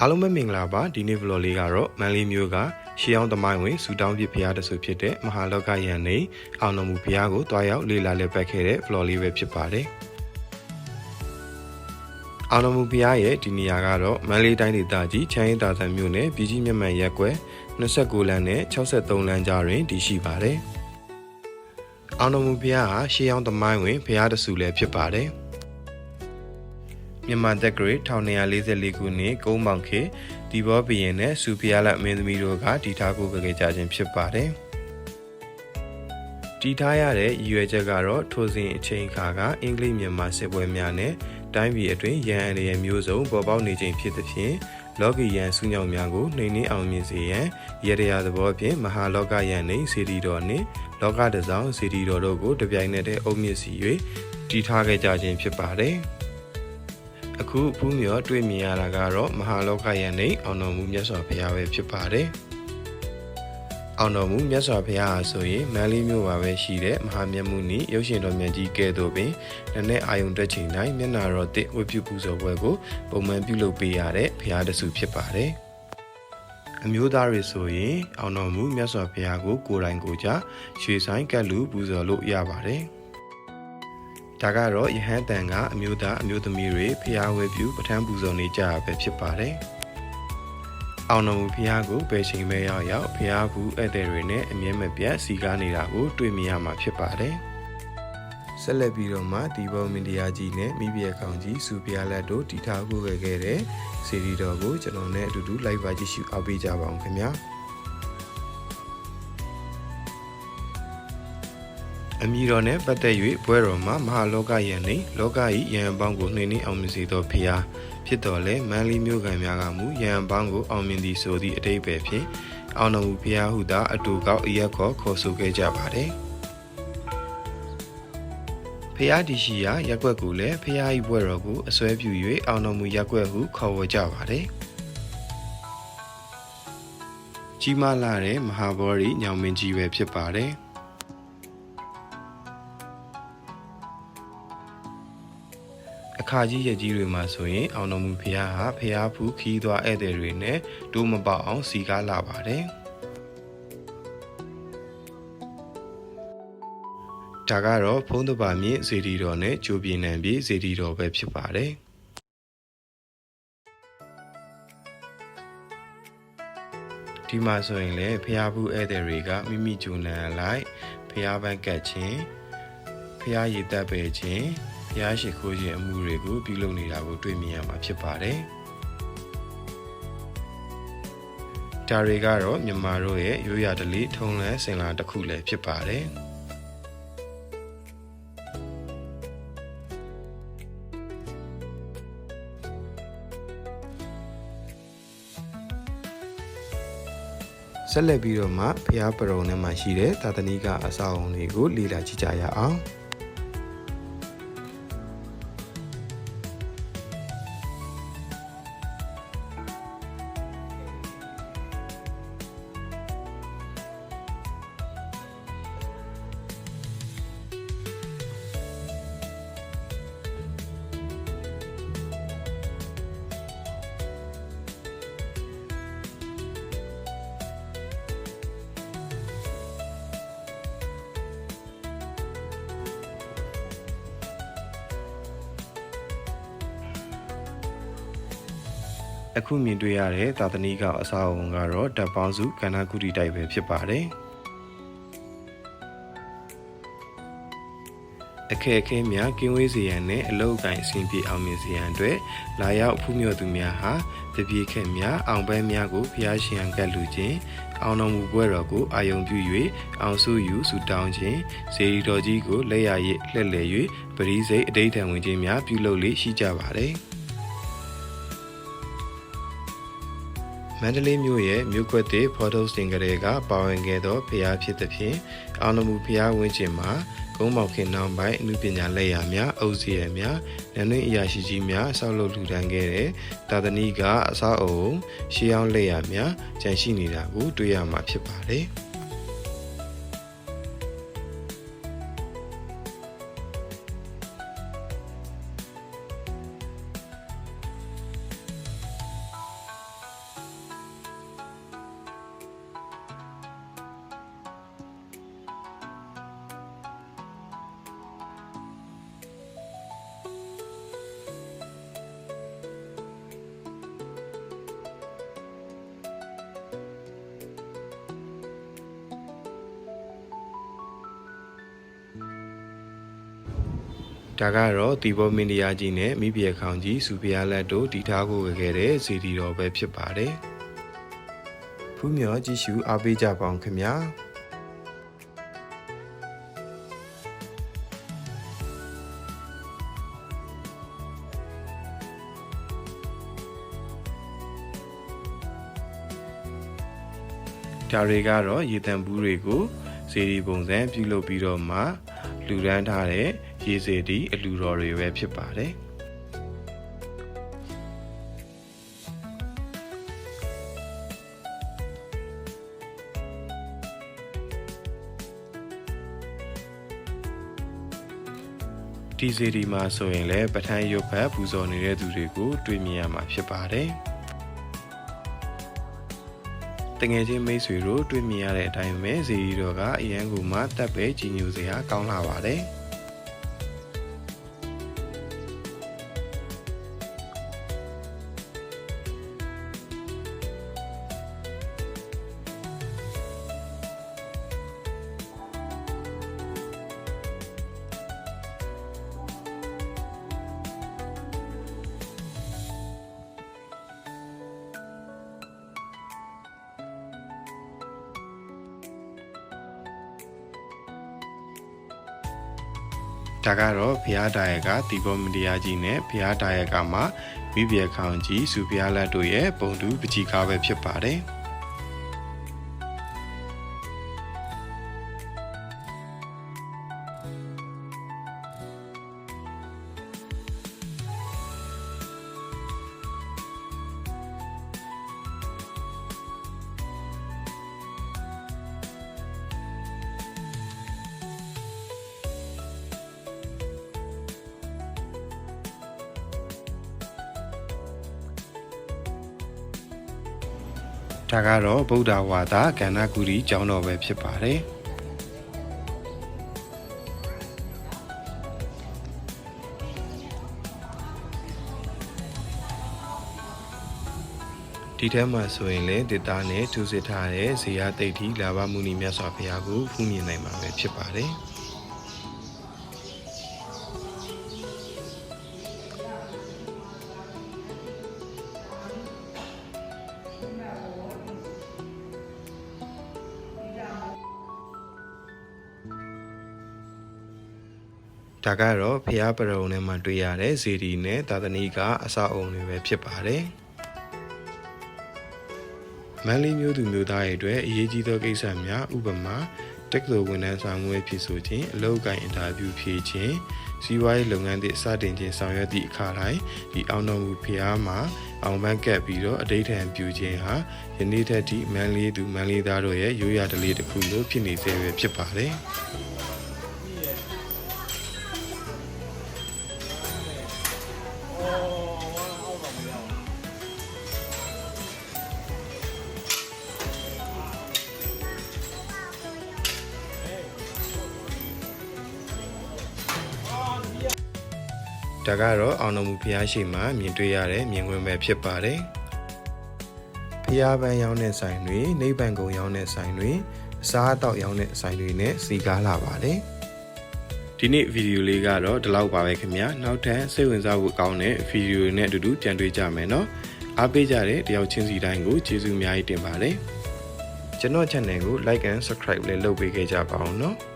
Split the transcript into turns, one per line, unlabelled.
အားလုံးပဲမင်္ဂလာပါဒီနေ့ vlog လေးကတော့မန်လေးမျိုးကရှေးအောင်သမိုင်းဝင်စူတောင်းပြဖျားတဆူဖြစ်တဲ့မဟာလောကယန်နေအောင်တော်မူဖျားကိုတွားရောက်လေ့လာလက်ပတ်ခဲ့တဲ့ vlog လေးပဲဖြစ်ပါတယ်အောင်တော်မူဖျားရဲ့ဒီနေရာကတော့မန်လေးတိုင်းဒေသကြီးချမ်းရင်တာဆန်မြို့နယ်ပြည်ကြီးမြတ်မှန်ရက်ကွယ်29လမ်းနဲ့63လမ်းကြားတွင်တည်ရှိပါတယ်အောင်တော်မူဖျားဟာရှေးအောင်သမိုင်းဝင်ဖျားတဆူလည်းဖြစ်ပါတယ်မြန်မာတက္ကရာ1244ခုနှစ်ကုန်းမောင်ခေဒီဘောဘီရင်နဲ့စူဖီယာလမင်းသမီးတို့ကတည်ထားကိုခဲ့ကြခြင်းဖြစ်ပါတယ်။တည်ထားရတဲ့ရည်ရွယ်ချက်ကတော့ထိုစဉ်အချိန်အခါကအင်္ဂလိပ်မြန်မာစစ်ပွဲများနဲ့တိုင်းပြည်အတွင်းရန်အန္တရာယ်မျိုးစုံပေါ်ပေါက်နေခြင်းဖြစ်သဖြင့်လောကီယန်စုညောင်များကိုနှိမ်နင်းအောင်မြင်စေရန်ရတရားသဘောဖြင့်မဟာလောကယန်နှင့်စေတီတော်နှင့်လောကတစောင်းစေတီတော်တို့ကိုတပြိုင်နက်တည်းအုပ်မြင့်စီ၍တည်ထားခဲ့ကြခြင်းဖြစ်ပါတယ်။အခုဖူးမြော်တွေ့မြင်ရတာကတော့မဟာလောကယန်နေအောင်တော်မူမြတ်စွာဘုရားပဲဖြစ်ပါတယ်။အောင်တော်မူမြတ်စွာဘုရားဟာဆိုရင်မန်လေးမြို့မှာပဲရှိတဲ့မဟာမြတ်မုနီရုပ်ရှင်တော်မြတ်ကြီးကဲ့သို့ပင်နနဲ့အာယုံတက်ချိန်တိုင်းမျက်နာတော်တစ်ဝတ်ပြုပူဇော်ပွဲကိုပုံမှန်ပြုလုပ်ပေးရတဲ့ဘုရားတဆူဖြစ်ပါတယ်။အမျိုးသားတွေဆိုရင်အောင်တော်မူမြတ်စွာဘုရားကိုကိုယ်တိုင်ကိုယ်ကြရွှေဆိုင်ကတ်လူပူဇော်လို့ရပါတယ်။ဒါကတော့ယဟန်တန်ကအမျိုးသားအမျိုးသမီးတွေဖျားဝဲပြုပဋ္ဌာန်းပူဇော်နေကြရပဲဖြစ်ပါတယ်။အောင်တော်မူဖျားကိုဘယ်ချိန်ပဲရောက်ဖျားဘူးဧည့်သည်တွေနဲ့အမြဲမပြတ်စီကားနေတာကိုတွေ့မြင်ရမှာဖြစ်ပါတယ်။ဆက်လက်ပြီးတော့မှဒီဘောမင်တရားကြီးနဲ့မိဖုရားကောင်ကြီးစူဖျားလက်တို့တည်ထားကိုခဲ့တဲ့စီရီတော်ကိုကျွန်တော်နဲ့အတူတူ live ပါကြည့်ရှုအားပေးကြပါအောင်ခင်ဗျာ။အမည်တော်နဲ့ပတ်သက်၍ပွဲတော်မှာမဟာလောကယန်နှင့်လောက၏ယံအပေါင်းကိုနှိမ်နှင်းအောင်မြင်စေသောဖျားဖြစ်တော်လဲမန်လီမြို့ခံများကမူယံအပေါင်းကိုအောင်မြင်သည်ဆိုသည့်အတိတ်ပဲဖြင့်အောင်တော်မူဖျားဟုသာအတူကောက်အရက်ခေါ်ဆိုခဲ့ကြပါတယ်ဖျားဒီရှိရာရက်ွက်ကိုလည်းဖျား၏ပွဲတော်ကိုအစွဲပြု၍အောင်တော်မူရက်ွက်ဟုခေါ်ဝေါ်ကြပါတယ်ကြီးမားလာတဲ့မဟာဗောဓိညောင်မင်းကြီးပဲဖြစ်ပါတယ်အခါကြီးရကြီးတွေမှာဆိုရင်အောင်တော်မူဖျားဟာဖျားဖူးခီးသွားဧည့်သည်တွေနဲ့ဒိုးမပေါအောင်စီကားလာပါတယ်ဒါကတော့ဖုံးတပါမြင့်စေတီတော်နဲ့ကြိုပြေနံပြေစေတီတော်ပဲဖြစ်ပါတယ်ဒီမှာဆိုရင်လည်းဖျားဖူးဧည့်သည်တွေကမိမိဂျုံနံလိုက်ဖျားပန်းကတ်ခြင်းဖျားရည်တက်ပဲခြင်းဖျားရှိခိုးခြင်းအမှုတွေကိုပြုလုပ်နေတာကိုတွေ့မြင်ရမှာဖြစ်ပါတယ်။ဒါတွေကတော့မြန်မာတို့ရဲ့ရိုးရာဓလေ့ထုံးလန်းစင်လာတစ်ခုလည်းဖြစ်ပါတယ်။ဆက်လက်ပြီးတော့မှဖျားပရုံထဲမှာရှိတဲ့သာသနိကအဆောက်အအုံတွေကိုလေ့လာကြည့်ကြရအောင်။အခုမြင်တွေ့ရတဲ့သာသနိကအဆောက်အအုံကတော့ဓာတ်ပေါင်းစုကန္နာကုတီတိုက်ပဲဖြစ်ပါတယ်။အခက်အခဲများကင်းဝေးစေရန်နဲ့အလုပ်အကိုင်အဆင်ပြေအောင်မြင်စေရန်အတွက်လာရောက်ဖူးမြော်သူများဟာတပြေခက်များအောင်ပန်းများကိုဖျားရှင်ကတ်လူခြင်းအောင်တော်မူပွဲတော်ကိုအာယုံပြု၍အောင်စုယူဆူတောင်းခြင်းစေတီတော်ကြီးကိုလက်ရရည်လှည့်လည်၍ပရိစိတ်အဋ္ဌံဝင်ခြင်းများပြုလုပ်လေ့ရှိကြပါတယ်။မန္တလေးမြို့ရဲ့မြို့ကွက်တဲ့ဖော်ထုတ်စင်ကလေးကပါဝင်ခဲ့သောဖျားဖြစ်သဖြင့်အောင်တော်မူဖျားဝင်းကျင်မှာကုန်းမောက်ခင်နောင်ပိုင်းအမှုပညာလက်ရာများအုပ်စီရများနန်းတွင်းအရာရှိကြီးများဆောက်လုပ်လှူဒါန်းခဲ့တဲ့သာသနိကအဆောက်အအုံရှေးအောင်လက်ရာများကျန်ရှိနေတာကိုတွေ့ရမှာဖြစ်ပါတယ်။ ဒါကတော့တီဘောမင်းတရားကြီးနဲ့မိဖုရားခေါင်ကြီးစုဖျားလက်တို့တည်ထားဖို့ခဲ့တဲ့စေတီတော်ပဲဖြစ်ပါတယ်ဖူးမြော်ကြည့်ရှုအားပေးကြပါအောင်ခင်ဗျာဒါတွေကတော့ရေတံဘူးတွေကိုစေတီပုံစံပြုလုပ်ပြီးတော့မှလူရန်ထားတဲ့ရေစေတီအလူတော်တွေပဲဖြစ်ပါတယ်ဒီစေတီမှာဆိုရင်လည်းပဋ္ဌာန်းရုပ်ဖတ်ပူဇော်နေတဲ့သူတွေကိုတွေ့မြင်ရမှာဖြစ်ပါတယ်တငယ်ချင်းမိတ်ဆွေတို့တွေ့မြင်ရတဲ့အတိုင်းပဲဇေဒီတော်ကအရန်ကူမှတက်ပဲကြီးညိုစရာကောင်းလာပါတယ်ဒါကတော့ဘုရားတာယကတီဘောမတရားကြီးနဲ့ဘုရားတာယကမှာမိဖုရားခေါင်ကြီးစုဘုရားလက်တို့ရဲ့ပုံတူပကြီးကားပဲဖြစ်ပါတယ်ဒါကတော့ဗုဒ္ဓဝါဒကန္နဂုရီကျောင်းတော်ပဲဖြစ်ပါတယ်ဒီထဲမှာဆိုရင်လည်းဒေတာနဲ့ထူစစ်ထားတဲ့ဇေယသိဋ္ဌိလာဘမုနီမြတ်စွာဘုရားကိုဖူးမြင်နိုင်မှာပဲဖြစ်ပါတယ်ဒါကတော့ဖျားပရုံထဲမှာတွေ့ရတဲ့ဇေဒီနဲ့သာသနိကအဆောက်အုံတွေပဲဖြစ်ပါတယ်မန္တလေးမြို့သူမြို့သားတွေအတွက်အရေးကြီးသောကိစ္စများဥပမာတက္ကသိုလ်ဝန်ထမ်းဆောင်ရွက်ဖြစ်ဆိုခြင်းအလုပ်ကိုင်အင်တာဗျူးဖြေခြင်းစီးပွားရေးလုပ်ငန်းတွေစတင်ခြင်းဆောင်ရွက်သည့်အခါတိုင်းဒီအောင်တော်မူဖျားမှာအောင်ပန်းကပ်ပြီးတော့အဋိဌံပြုခြင်းဟာယနေ့ထက်ထိမန္တလေးသူမန္တလေးသားတို့ရဲ့ရိုးရာဓလေ့တစ်ခုလို့ဖြစ်နေစေပဲဖြစ်ပါတယ်ဒါကတော့အောင်တော်မူဖျားရှိမှမြင်တွေ့ရတဲ့မြင်ကွင်းပဲဖြစ်ပါတယ်ဖျားပန်းရောင်းတဲ့ဆိုင်တွေနိဗ္ဗာန်ကုံရောင်းတဲ့ဆိုင်တွေအစားအသောက်ရောင်းတဲ့ဆိုင်တွေနဲ့စီကားလာပါတယ်ဒီနေ့ဗီဒီယိုလေးကတော့ဒီလောက်ပါပဲခင်ဗျာနောက်ထပ်စိတ်ဝင်စားဖို့ကောင်းတဲ့ဗီဒီယိုတွေနဲ့အတူတူပြန်တွေ့ကြမယ်နော်အားပေးကြတဲ့တယောက်ချင်းစီတိုင်းကိုကျေးဇူးအများကြီးတင်ပါတယ်ကျွန်တော် channel ကို like and subscribe လည်းလုပ်ပေးခဲ့ကြပါအောင်နော်